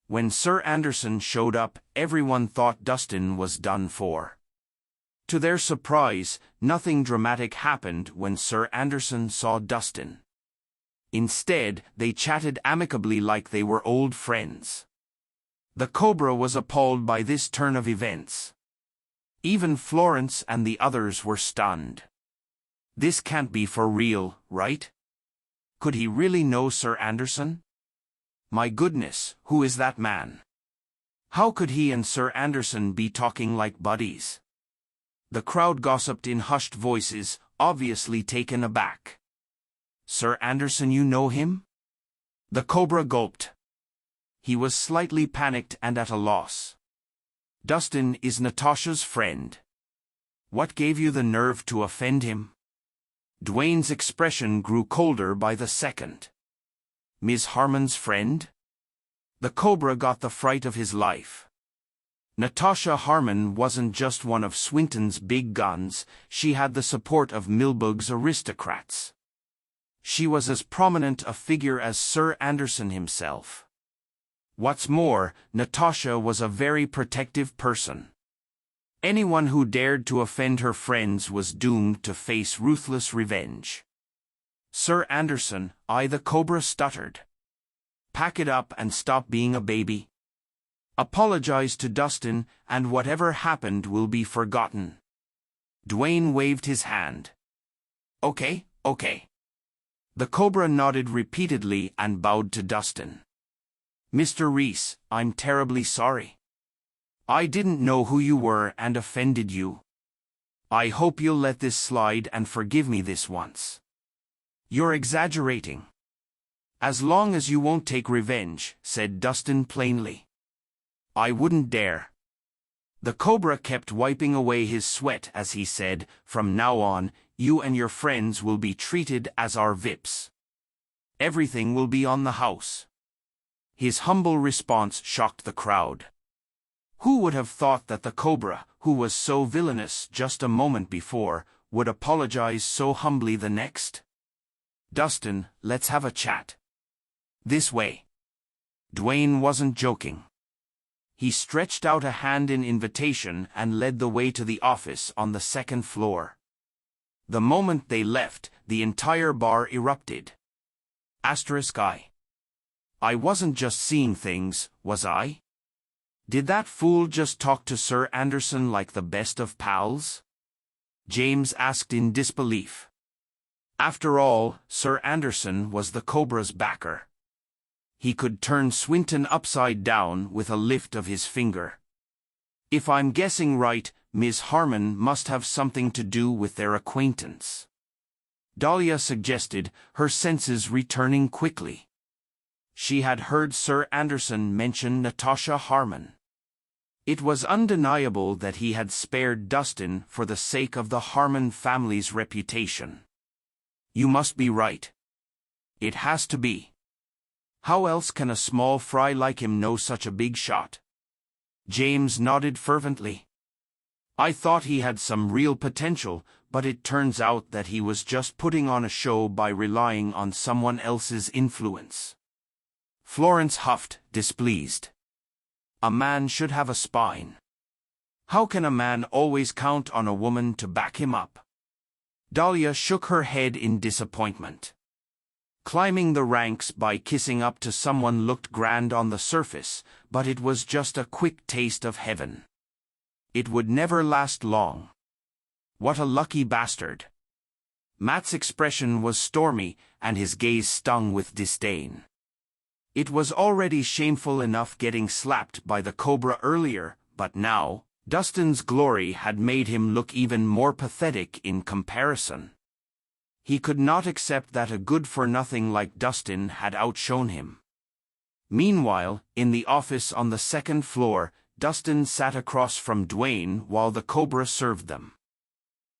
When Sir Anderson showed up, everyone thought Dustin was done for. To their surprise, nothing dramatic happened when Sir Anderson saw Dustin. Instead, they chatted amicably like they were old friends. The Cobra was appalled by this turn of events. Even Florence and the others were stunned. This can't be for real, right? Could he really know Sir Anderson? My goodness, who is that man? How could he and Sir Anderson be talking like buddies? The crowd gossiped in hushed voices, obviously taken aback. Sir Anderson, you know him? The Cobra gulped. He was slightly panicked and at a loss. Dustin is Natasha's friend. What gave you the nerve to offend him? Dwayne's expression grew colder by the second. Ms. Harmon's friend? The Cobra got the fright of his life. Natasha Harmon wasn't just one of Swinton's big guns, she had the support of Milburgh's aristocrats. She was as prominent a figure as Sir Anderson himself. What's more, Natasha was a very protective person. Anyone who dared to offend her friends was doomed to face ruthless revenge. Sir Anderson, the Cobra stuttered. Pack it up and stop being a baby. Apologize to Dustin, and whatever happened will be forgotten. Dwayne waved his hand. Okay. The Cobra nodded repeatedly and bowed to Dustin. Mr. Rhys, I'm terribly sorry. I didn't know who you were and offended you. I hope you'll let this slide and forgive me this once. You're exaggerating. As long as you won't take revenge, said Dustin plainly. I wouldn't dare. The Cobra kept wiping away his sweat as he said, from now on, you and your friends will be treated as our VIPs. Everything will be on the house. His humble response shocked the crowd. Who would have thought that the Cobra, who was so villainous just a moment before, would apologize so humbly the next? Dustin, let's have a chat. This way. Dwayne wasn't joking. He stretched out a hand in invitation and led the way to the office on the second floor. The moment they left, the entire bar erupted. I wasn't just seeing things, was I? Did that fool just talk to Sir Anderson like the best of pals? James asked in disbelief. After all, Sir Anderson was the Cobra's backer. He could turn Swinton upside down with a lift of his finger. If I'm guessing right, Ms. Harmon must have something to do with their acquaintance. Dahlia suggested, her senses returning quickly. She had heard Sir Anderson mention Natasha Harmon. It was undeniable that he had spared Dustin for the sake of the Harmon family's reputation. You must be right. It has to be. How else can a small fry like him know such a big shot? James nodded fervently. I thought he had some real potential, but it turns out that he was just putting on a show by relying on someone else's influence. Florence huffed, displeased. A man should have a spine. How can a man always count on a woman to back him up? Dahlia shook her head in disappointment. Climbing the ranks by kissing up to someone looked grand on the surface, but it was just a quick taste of heaven. It would never last long. What a lucky bastard. Matt's expression was stormy, and his gaze stung with disdain. It was already shameful enough getting slapped by the Cobra earlier, but now, Dustin's glory had made him look even more pathetic in comparison. He could not accept that a good-for-nothing like Dustin had outshone him. Meanwhile, in the office on the second floor, Dustin sat across from Dwayne while the Cobra served them.